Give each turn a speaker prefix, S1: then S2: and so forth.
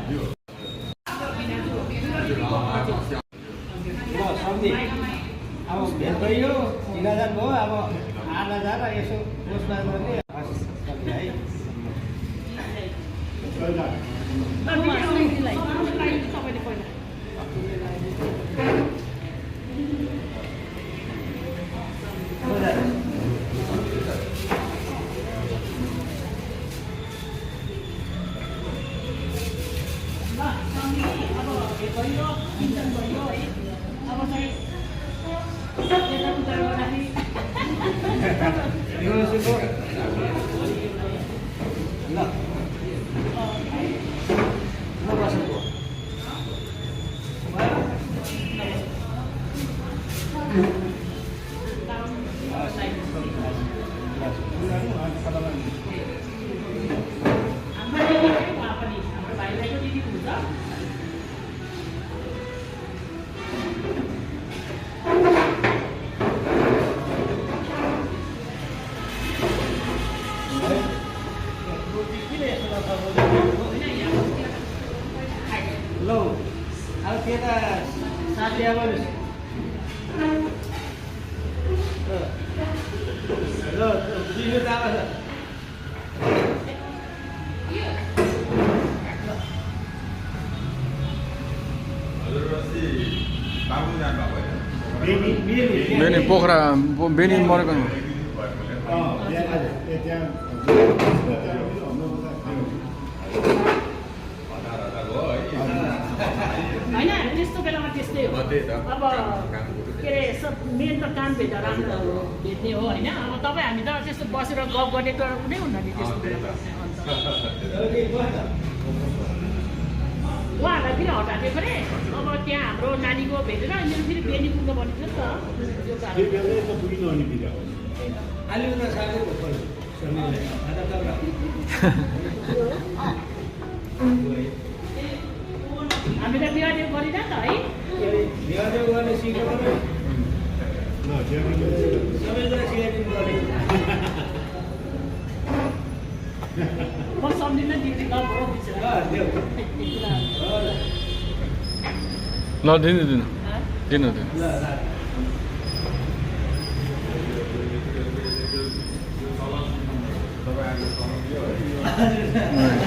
S1: अब भेट गयो 3000 भयो अब 8000 यसो पोस्टमा गर्ने है लो अब त्यता साथी अब ल दिनु त अब
S2: बेनी पोखरा बेनी मरेको
S3: होइन त्यस्तो बेलामा त्यस्तै हो अब के अरे मेन त काम भेट्दा राम्रो भेट्ने हो होइन अब तपाईँ हामी त त्यस्तो बसेर गफ गर्ने त कुनै हुन्न नि त्यस्तो बेलामा उहाँहरूलाई फेरि हटाएको रे अब त्यहाँ हाम्रो नानीको भेटेर अहिले फेरि बेनी पुग्न भनेको नि त यो हामीलाई बिहादेव गरिन त है
S1: बिहादेव गर्ने सिकेको सबैजना सिकाइदिनु पर्ने
S3: म सम्झिन दिदी गफ हो
S2: ल दिनु दिनु दिनु दिनु
S1: ल